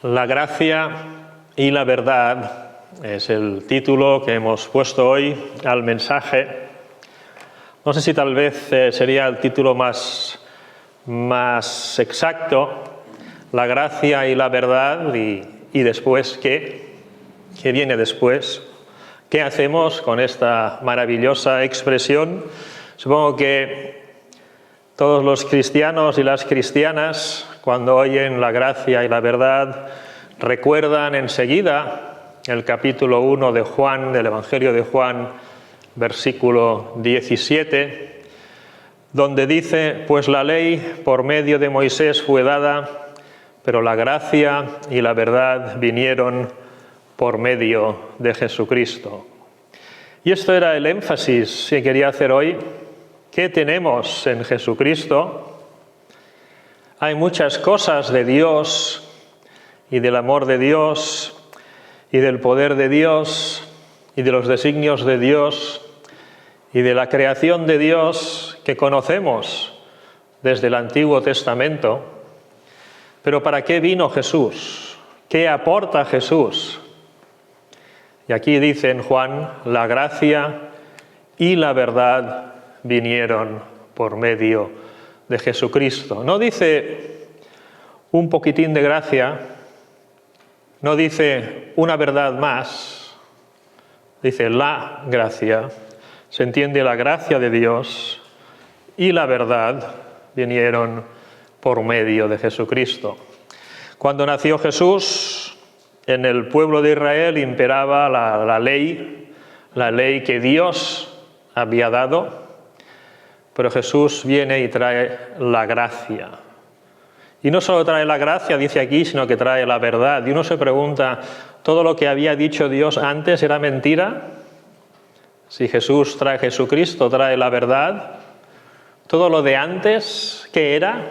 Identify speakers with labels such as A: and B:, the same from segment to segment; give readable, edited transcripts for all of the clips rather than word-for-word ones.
A: La gracia y la verdad es el título que hemos puesto hoy al mensaje. No sé si tal vez sería el título más exacto, la gracia y la verdad, y después ¿qué? ¿Qué viene después? ¿Qué hacemos con esta maravillosa expresión? Supongo que todos los cristianos y las cristianas, cuando oyen la gracia y la verdad, recuerdan enseguida el capítulo 1 de Juan, del Evangelio de Juan, versículo 17, donde dice: pues la ley por medio de Moisés fue dada, pero la gracia y la verdad vinieron por medio de Jesucristo. Y esto era el énfasis que quería hacer hoy. ¿Qué tenemos en Jesucristo? Hay muchas cosas de Dios y del amor de Dios y del poder de Dios y de los designios de Dios y de la creación de Dios que conocemos desde el Antiguo Testamento. Pero ¿para qué vino Jesús? ¿Qué aporta Jesús? Y aquí dice en Juan: la gracia y la verdad vinieron por medio de Jesucristo. No dice un poquitín de gracia, no dice una verdad más, dice la gracia. Se entiende la gracia de Dios y la verdad vinieron por medio de Jesucristo. Cuando nació Jesús, en el pueblo de Israel imperaba la ley que Dios había dado. Pero Jesús viene y trae la gracia. Y no solo trae la gracia, dice aquí, sino que trae la verdad. Y uno se pregunta, ¿todo lo que había dicho Dios antes era mentira? Si Jesús trae Jesucristo, trae la verdad. ¿Todo lo de antes qué era?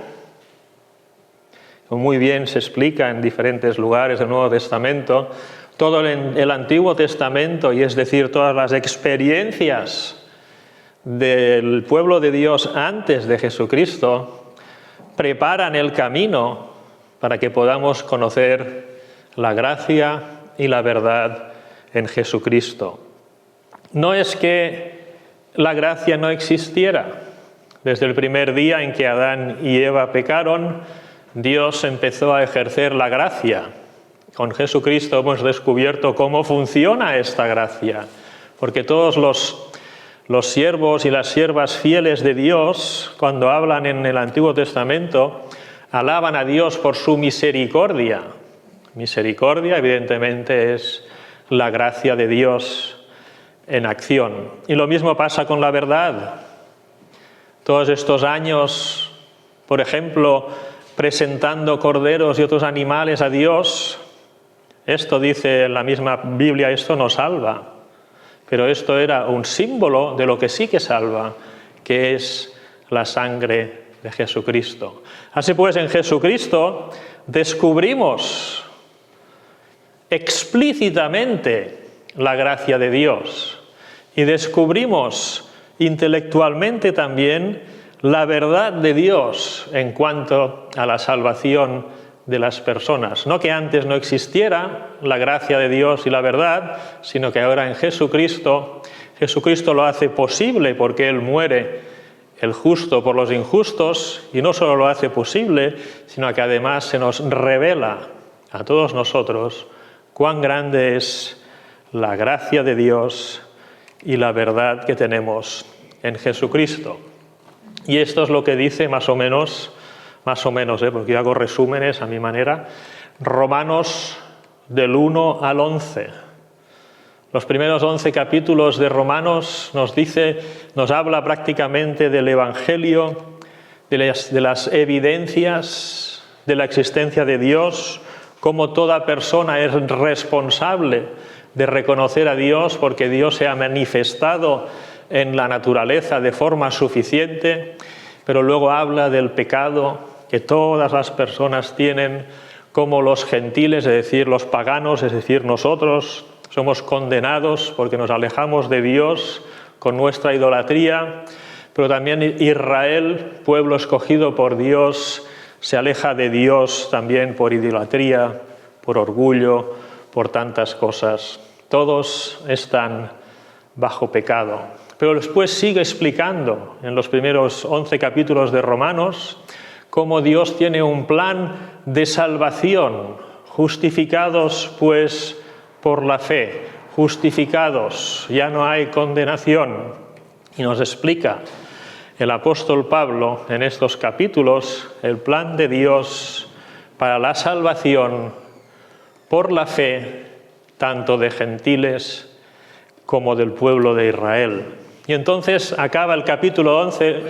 A: Muy bien se explica en diferentes lugares del Nuevo Testamento. Todo el Antiguo Testamento, y es decir, todas las experiencias del pueblo de Dios antes de Jesucristo, preparan el camino para que podamos conocer la gracia y la verdad en Jesucristo. No es que la gracia no existiera. Desde el primer día en que Adán y Eva pecaron, Dios empezó a ejercer la gracia. Con Jesucristo hemos descubierto cómo funciona esta gracia, porque todos los siervos y las siervas fieles de Dios, cuando hablan en el Antiguo Testamento, alaban a Dios por su misericordia. Misericordia, evidentemente, es la gracia de Dios en acción. Y lo mismo pasa con la verdad. Todos estos años, por ejemplo, presentando corderos y otros animales a Dios, esto dice en la misma Biblia, esto no salva. Pero esto era un símbolo de lo que sí que salva, que es la sangre de Jesucristo. Así pues, en Jesucristo descubrimos explícitamente la gracia de Dios y descubrimos intelectualmente también la verdad de Dios en cuanto a la salvación de las personas. No que antes no existiera la gracia de Dios y la verdad, sino que ahora en Jesucristo lo hace posible, porque Él muere, el justo por los injustos, y no solo lo hace posible, sino que además se nos revela a todos nosotros cuán grande es la gracia de Dios y la verdad que tenemos en Jesucristo. Y esto es lo que dice más o menos, porque yo hago resúmenes a mi manera, Romanos del 1 al 11. Los primeros 11 capítulos de Romanos nos habla prácticamente del Evangelio, de las evidencias de la existencia de Dios, cómo toda persona es responsable de reconocer a Dios porque Dios se ha manifestado en la naturaleza de forma suficiente, pero luego habla del pecado que todas las personas tienen, como los gentiles, es decir, los paganos, es decir, nosotros somos condenados porque nos alejamos de Dios con nuestra idolatría, pero también Israel, pueblo escogido por Dios, se aleja de Dios también por idolatría, por orgullo, por tantas cosas. Todos están bajo pecado. Pero después sigue explicando en los primeros 11 capítulos de Romanos cómo Dios tiene un plan de salvación, justificados pues por la fe, justificados, ya no hay condenación. Y nos explica el apóstol Pablo en estos capítulos el plan de Dios para la salvación por la fe, tanto de gentiles como del pueblo de Israel. Y entonces acaba el capítulo 11,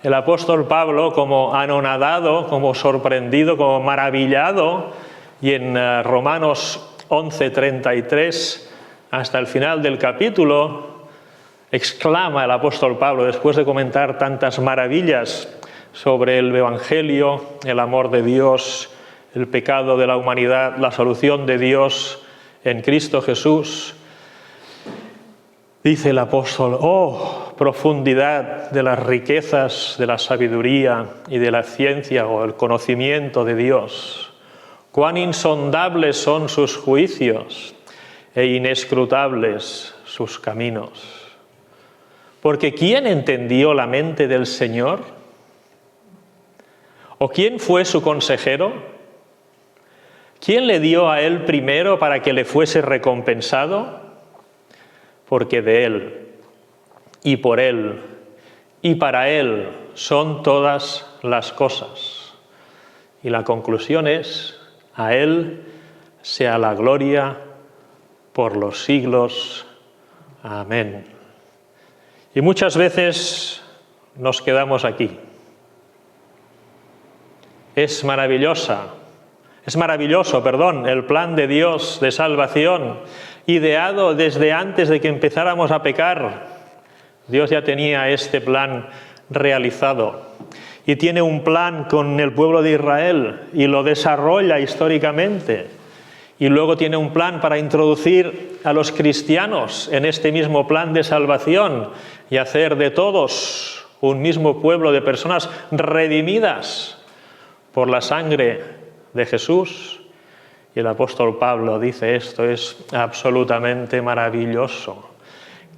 A: el apóstol Pablo como anonadado, como sorprendido, como maravillado, y en Romanos 11:33, hasta el final del capítulo, exclama el apóstol Pablo, después de comentar tantas maravillas sobre el Evangelio, el amor de Dios, el pecado de la humanidad, la solución de Dios en Cristo Jesús, dice el apóstol: ¡oh, profundidad de las riquezas de la sabiduría y de la ciencia o el conocimiento de Dios! ¡Cuán insondables son sus juicios e inescrutables sus caminos! Porque ¿quién entendió la mente del Señor? ¿O quién fue su consejero? ¿Quién le dio a él primero para que le fuese recompensado? Porque de él, y por él, y para él son todas las cosas. Y la conclusión es: a él sea la gloria por los siglos. Amén. Y muchas veces nos quedamos aquí. Es maravilloso, el plan de Dios de salvación, ideado desde antes de que empezáramos a pecar. Dios ya tenía este plan realizado y tiene un plan con el pueblo de Israel y lo desarrolla históricamente. Y luego tiene un plan para introducir a los cristianos en este mismo plan de salvación y hacer de todos un mismo pueblo de personas redimidas por la sangre de Jesús. Y el apóstol Pablo dice: esto es absolutamente maravilloso.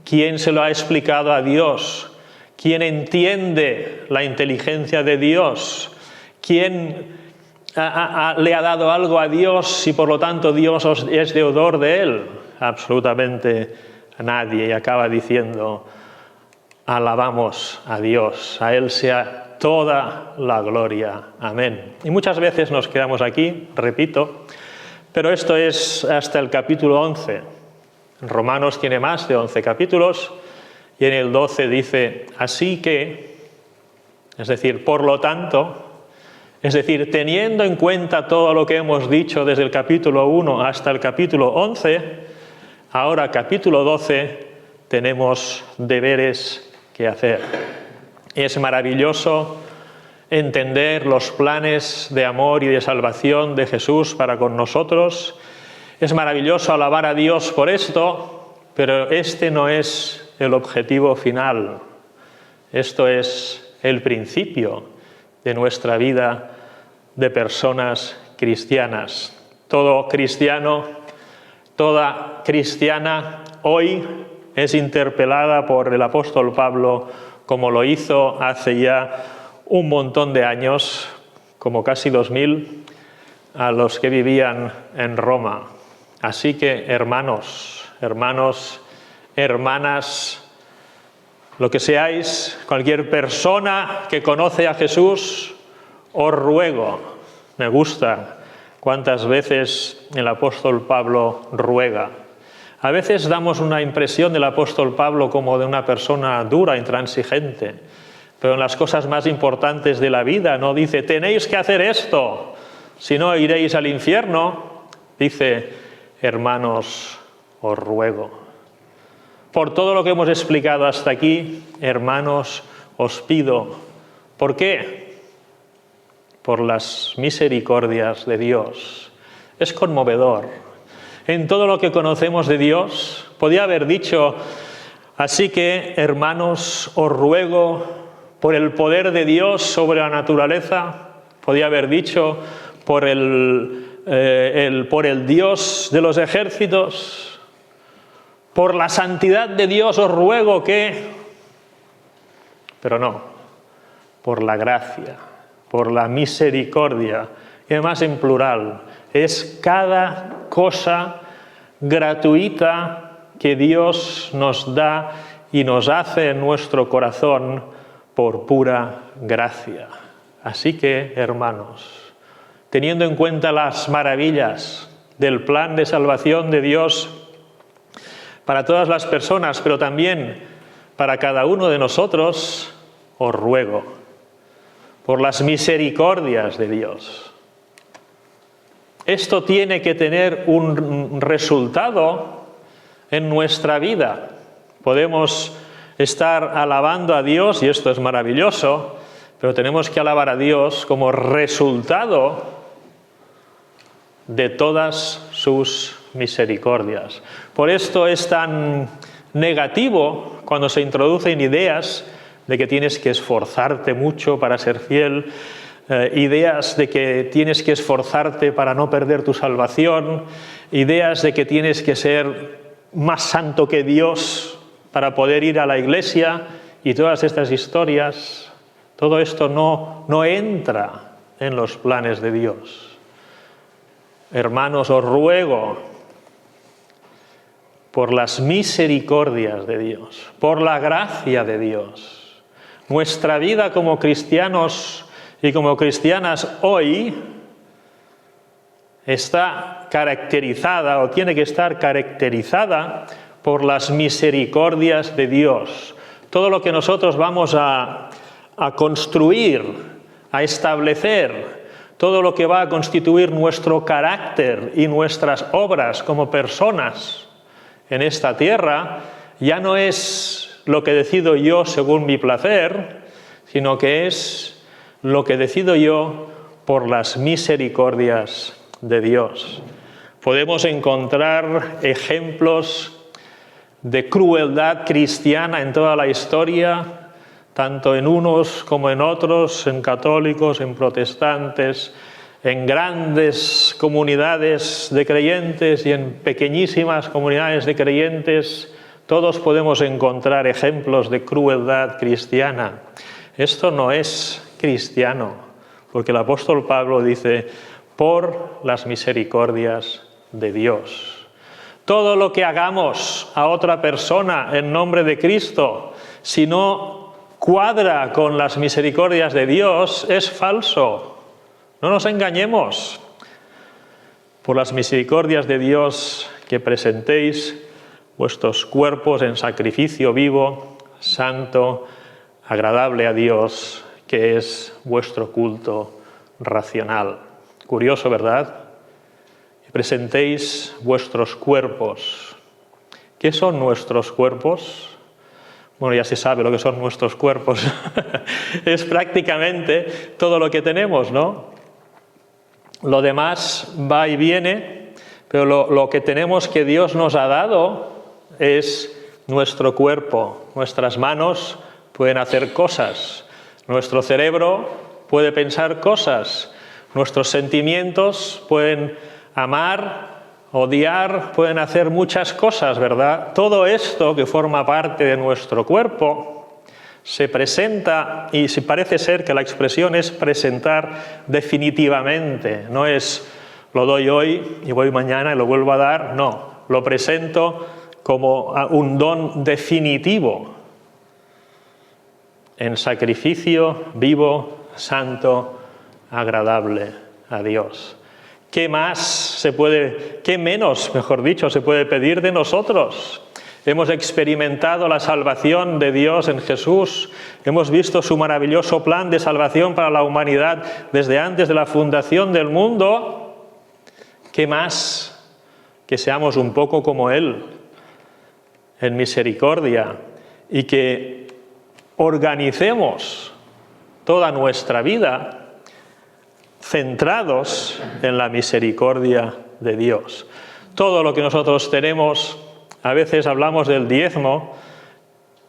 A: ¿Quién se lo ha explicado a Dios? ¿Quién entiende la inteligencia de Dios? ¿Quién le ha dado algo a Dios y por lo tanto Dios es deudor de él? Absolutamente nadie. Y acaba diciendo: alabamos a Dios, a él sea toda la gloria. Amén. Y muchas veces nos quedamos aquí, repito, pero esto es hasta el capítulo 11. Romanos tiene más de 11 capítulos y en el 12 dice: así que, es decir, por lo tanto, es decir, teniendo en cuenta todo lo que hemos dicho desde el capítulo 1 hasta el capítulo 11, ahora capítulo 12 tenemos deberes que hacer. Es maravilloso entender los planes de amor y de salvación de Jesús para con nosotros. Es maravilloso alabar a Dios por esto, pero este no es el objetivo final. Esto es el principio de nuestra vida de personas cristianas. Todo cristiano, toda cristiana hoy es interpelada por el apóstol Pablo, como lo hizo hace ya un montón de años, como casi 2000, a los que vivían en Roma. Así que, hermanos, hermanas, lo que seáis, cualquier persona que conoce a Jesús, os ruego. Me gusta cuántas veces el apóstol Pablo ruega. A veces damos una impresión del apóstol Pablo como de una persona dura, intransigente, pero en las cosas más importantes de la vida no dice: tenéis que hacer esto, si no iréis al infierno. Dice: hermanos, os ruego. Por todo lo que hemos explicado hasta aquí, hermanos, os pido. ¿Por qué? Por las misericordias de Dios. Es conmovedor. En todo lo que conocemos de Dios, podía haber dicho: así que, hermanos, os ruego por el poder de Dios sobre la naturaleza. Podía haber dicho: por el por el Dios de los ejércitos, por la santidad de Dios os ruego que... Pero no, por la gracia, por la misericordia, y además en plural, es cada cosa gratuita que Dios nos da y nos hace en nuestro corazón por pura gracia. Así que, hermanos, teniendo en cuenta las maravillas del plan de salvación de Dios para todas las personas, pero también para cada uno de nosotros, os ruego, por las misericordias de Dios. Esto tiene que tener un resultado en nuestra vida. Podemos estar alabando a Dios, y esto es maravilloso, pero tenemos que alabar a Dios como resultado de todas sus misericordias. Por esto es tan negativo cuando se introducen ideas de que tienes que esforzarte mucho para ser fiel, ideas de que tienes que esforzarte para no perder tu salvación, ideas de que tienes que ser más santo que Dios para poder ir a la iglesia, y todas estas historias. Todo esto no entra en los planes de Dios. Hermanos, os ruego por las misericordias de Dios, por la gracia de Dios. Nuestra vida como cristianos y como cristianas hoy está caracterizada, o tiene que estar caracterizada, por las misericordias de Dios. Todo lo que nosotros vamos a construir, a establecer, todo lo que va a constituir nuestro carácter y nuestras obras como personas en esta tierra, ya no es lo que decido yo según mi placer, sino que es lo que decido yo por las misericordias de Dios. Podemos encontrar ejemplos de crueldad cristiana en toda la historia, tanto en unos como en otros, en católicos, en protestantes, en grandes comunidades de creyentes y en pequeñísimas comunidades de creyentes. Todos podemos encontrar ejemplos de crueldad cristiana. Esto no es cristiano, porque el apóstol Pablo dice, por las misericordias de Dios. Todo lo que hagamos a otra persona en nombre de Cristo, si no cuadra con las misericordias de Dios, es falso. No nos engañemos. Por las misericordias de Dios, que presentéis vuestros cuerpos en sacrificio vivo, santo, agradable a Dios, que es vuestro culto racional. Curioso, ¿verdad? Presentéis vuestros cuerpos. ¿Qué son nuestros cuerpos? Bueno, ya se sabe lo que son nuestros cuerpos. Es prácticamente todo lo que tenemos, ¿no? Lo demás va y viene, pero lo que tenemos que Dios nos ha dado es nuestro cuerpo. Nuestras manos pueden hacer cosas. Nuestro cerebro puede pensar cosas. Nuestros sentimientos pueden amar, odiar, pueden hacer muchas cosas, ¿verdad? Todo esto que forma parte de nuestro cuerpo se presenta, y parece ser que la expresión es presentar definitivamente, no es lo doy hoy y voy mañana y lo vuelvo a dar, no, lo presento como un don definitivo en sacrificio vivo, santo, agradable a Dios. ¿Qué menos, mejor dicho, se puede pedir de nosotros? Hemos experimentado la salvación de Dios en Jesús. Hemos visto su maravilloso plan de salvación para la humanidad desde antes de la fundación del mundo. ¿Qué más? Que seamos un poco como Él, en misericordia, y que organicemos toda nuestra vida centrados en la misericordia de Dios. Todo lo que nosotros tenemos, a veces hablamos del diezmo.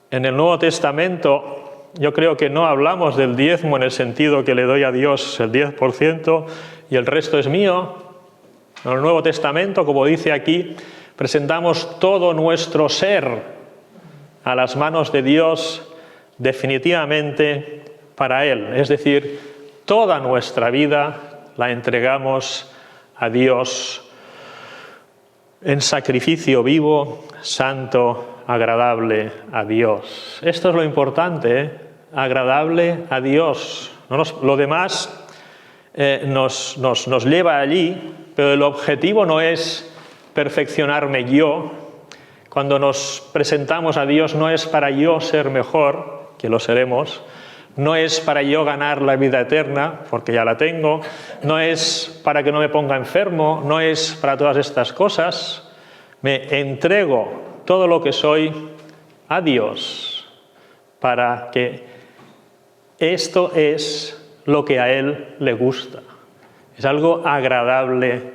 A: En el Nuevo Testamento yo creo que no hablamos del diezmo en el sentido que le doy a Dios el 10% y el resto es mío. En el Nuevo Testamento, como dice aquí, presentamos todo nuestro ser a las manos de Dios definitivamente para Él. Es decir, toda nuestra vida la entregamos a Dios en sacrificio vivo, santo, agradable a Dios. Esto es lo importante, ¿eh? Agradable a Dios. Lo demás nos lleva allí, pero el objetivo no es perfeccionarme yo. Cuando nos presentamos a Dios no es para yo ser mejor, que lo seremos, no es para yo ganar la vida eterna, porque ya la tengo, no es para que no me ponga enfermo, no es para todas estas cosas. Me entrego todo lo que soy a Dios para que esto es lo que a Él le gusta. Es algo agradable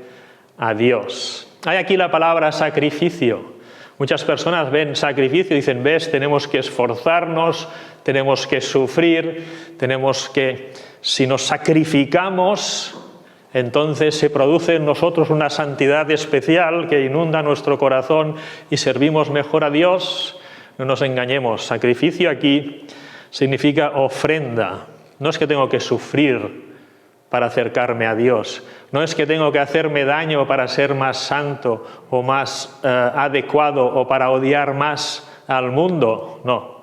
A: a Dios. Hay aquí la palabra sacrificio. Muchas personas ven sacrificio y dicen, ves, tenemos que esforzarnos, tenemos que sufrir, si nos sacrificamos, entonces se produce en nosotros una santidad especial que inunda nuestro corazón y servimos mejor a Dios. No nos engañemos, sacrificio aquí significa ofrenda. No es que tengo que sufrir para acercarme a Dios. No es que tengo que hacerme daño para ser más santo o más adecuado o para odiar más al mundo. No.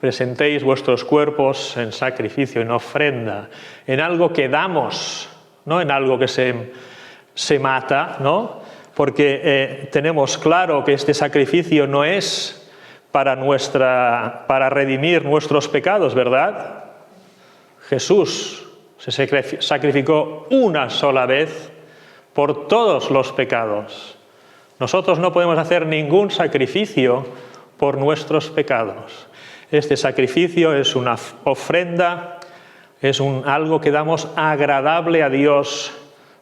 A: Presentéis vuestros cuerpos en sacrificio, en ofrenda, en algo que damos, no en algo que se mata, ¿no? Porque tenemos claro que este sacrificio no es para redimir nuestros pecados, ¿verdad? Jesús se sacrificó una sola vez por todos los pecados. Nosotros no podemos hacer ningún sacrificio por nuestros pecados. Este sacrificio es una ofrenda, es algo que damos agradable a Dios,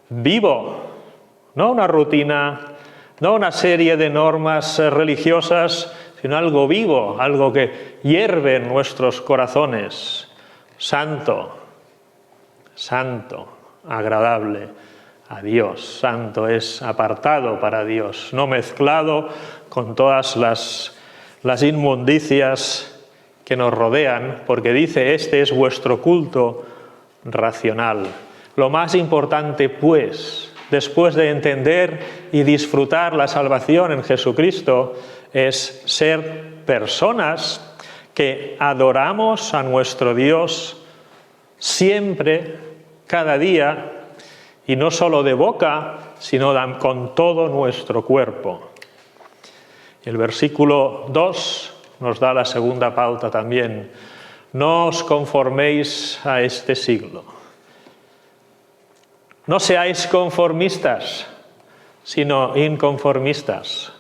A: vivo, no una rutina, no una serie de normas religiosas, sino algo vivo, algo que hierve en nuestros corazones. Santo, santo, agradable a Dios. Santo es apartado para Dios, no mezclado con todas las inmundicias que nos rodean, porque dice, este es vuestro culto racional. Lo más importante, pues, después de entender y disfrutar la salvación en Jesucristo, es ser personas que adoramos a nuestro Dios siempre, cada día, y no solo de boca, sino con todo nuestro cuerpo. El versículo 2 nos da la segunda pauta también. No os conforméis a este siglo. No seáis conformistas, sino inconformistas.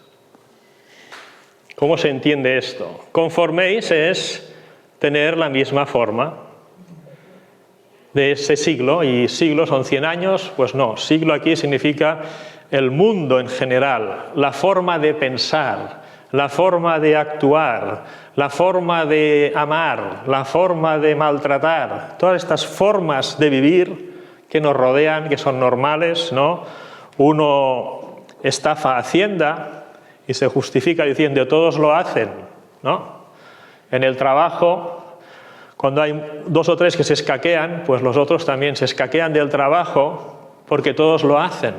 A: ¿Cómo se entiende esto? Conforméis es tener la misma forma de ese siglo, y siglo son 100 años, pues no, siglo aquí significa el mundo en general, la forma de pensar, la forma de actuar, la forma de amar, la forma de maltratar, todas estas formas de vivir que nos rodean, que son normales, ¿no? Uno estafa a Hacienda y se justifica diciendo todos lo hacen, ¿no? En el trabajo, cuando hay 2 o 3 que se escaquean, pues los otros también se escaquean del trabajo porque todos lo hacen.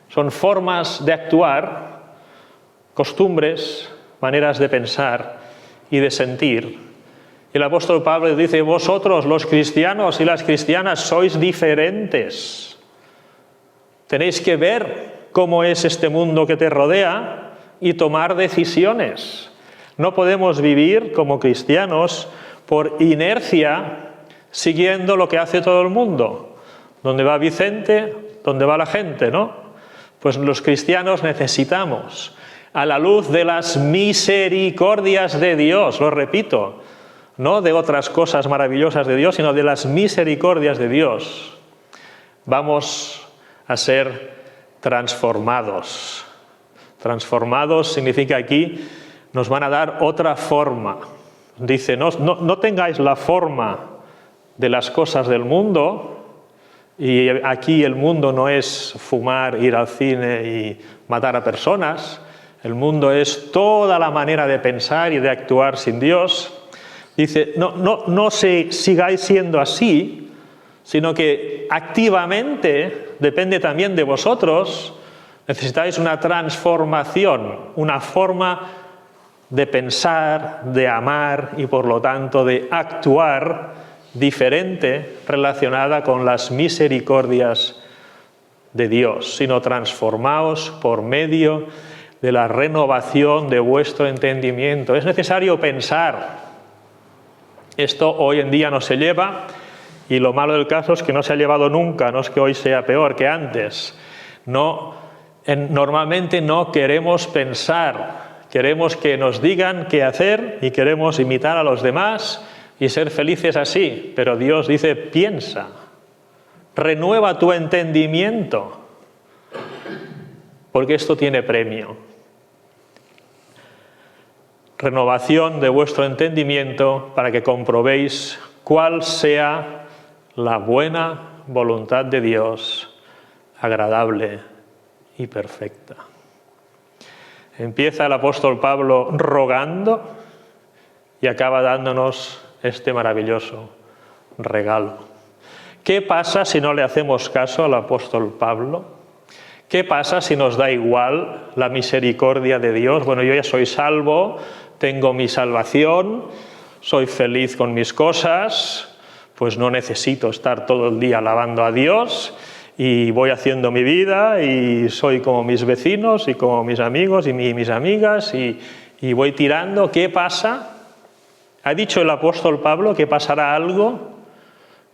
A: Son formas de actuar, costumbres, maneras de pensar y de sentir. El apóstol Pablo dice, vosotros los cristianos y las cristianas sois diferentes. Tenéis que ver cómo es este mundo que te rodea y tomar decisiones. No podemos vivir como cristianos por inercia siguiendo lo que hace todo el mundo. ¿Dónde va Vicente? ¿Dónde va la gente? ¿No? Pues los cristianos necesitamos, a la luz de las misericordias de Dios, lo repito, no de otras cosas maravillosas de Dios, sino de las misericordias de Dios, vamos a ser transformados. Transformados significa aquí, nos van a dar otra forma. Dice, no tengáis la forma de las cosas del mundo, Y aquí el mundo no es fumar, ir al cine y matar a personas. El mundo es toda la manera de pensar y de actuar sin Dios. Dice, no sigáis siendo así, sino que activamente, depende también de vosotros, necesitáis una transformación, una forma de pensar, de amar y por lo tanto de actuar diferente relacionada con las misericordias de Dios, sino transformaos por medio de la renovación de vuestro entendimiento. Es necesario pensar. Esto hoy en día no se lleva y lo malo del caso es que no se ha llevado nunca, no es que hoy sea peor que antes. Normalmente no queremos pensar, queremos que nos digan qué hacer y queremos imitar a los demás y ser felices así, pero Dios dice, piensa, renueva tu entendimiento, porque esto tiene premio. Renovación de vuestro entendimiento para que comprobéis cuál sea la buena voluntad de Dios, agradable y perfecta. Empieza el apóstol Pablo rogando y acaba dándonos este maravilloso regalo. ¿Qué pasa si no le hacemos caso al apóstol Pablo? ¿Qué pasa si nos da igual la misericordia de Dios? Bueno, yo ya soy salvo, tengo mi salvación, soy feliz con mis cosas, pues no necesito estar todo el día alabando a Dios y voy haciendo mi vida y soy como mis vecinos y como mis amigos y mis amigas y voy tirando. ¿Qué pasa? ¿Ha dicho el apóstol Pablo que pasará algo?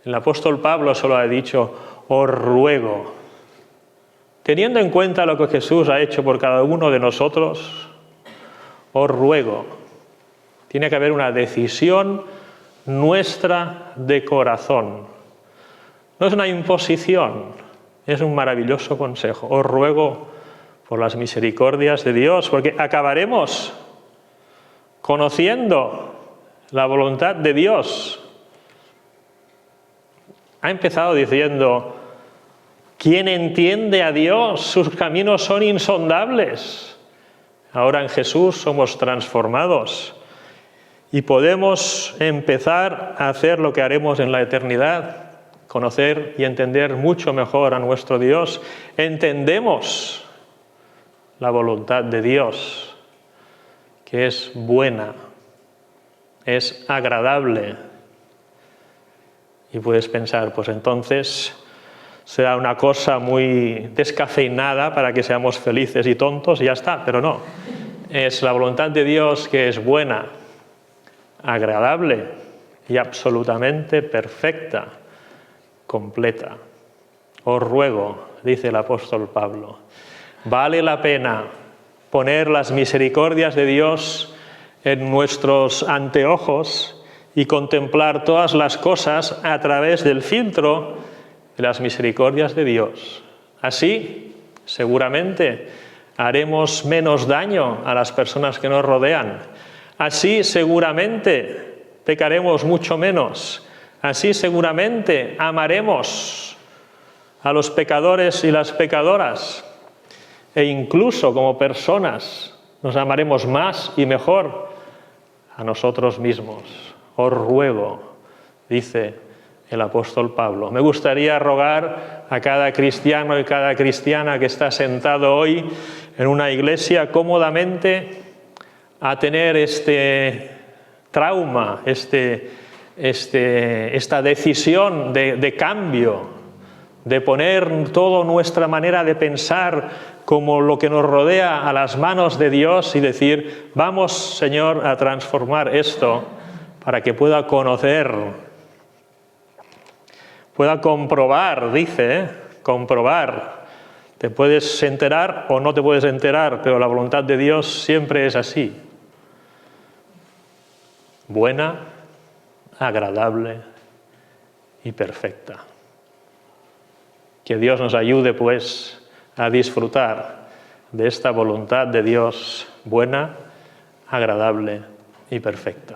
A: El apóstol Pablo solo ha dicho, os ruego, teniendo en cuenta lo que Jesús ha hecho por cada uno de nosotros, os ruego. Tiene que haber una decisión nuestra de corazón. No es una imposición, es un maravilloso consejo. Os ruego por las misericordias de Dios, porque acabaremos conociendo la voluntad de Dios. Ha empezado diciendo, ¿quién entiende a Dios? Sus caminos son insondables. Ahora en Jesús somos transformados y podemos empezar a hacer lo que haremos en la eternidad, conocer y entender mucho mejor a nuestro Dios. Entendemos la voluntad de Dios, que es buena, es agradable. Y puedes pensar, pues entonces será una cosa muy descafeinada para que seamos felices y tontos y ya está, pero no. Es la voluntad de Dios que es buena, agradable y absolutamente perfecta, completa. Os ruego, dice el apóstol Pablo, vale la pena poner las misericordias de Dios en nuestros anteojos y contemplar todas las cosas a través del filtro de las misericordias de Dios. Así, seguramente, haremos menos daño a las personas que nos rodean. Así, seguramente, pecaremos mucho menos. Así, seguramente, amaremos a los pecadores y las pecadoras. E incluso, como personas, nos amaremos más y mejor a nosotros mismos. Os ruego, dice el apóstol Pablo. Me gustaría rogar a cada cristiano y cada cristiana que está sentado hoy en una iglesia cómodamente a tener este trauma, esta decisión de cambio, de poner toda nuestra manera de pensar como lo que nos rodea a las manos de Dios y decir, vamos, Señor, a transformar esto para que pueda conocer, pueda comprobar, dice, comprobar. Te puedes enterar o no te puedes enterar, pero la voluntad de Dios siempre es así. Buena, agradable y perfecta. Que Dios nos ayude, pues, a disfrutar de esta voluntad de Dios buena, agradable y perfecta.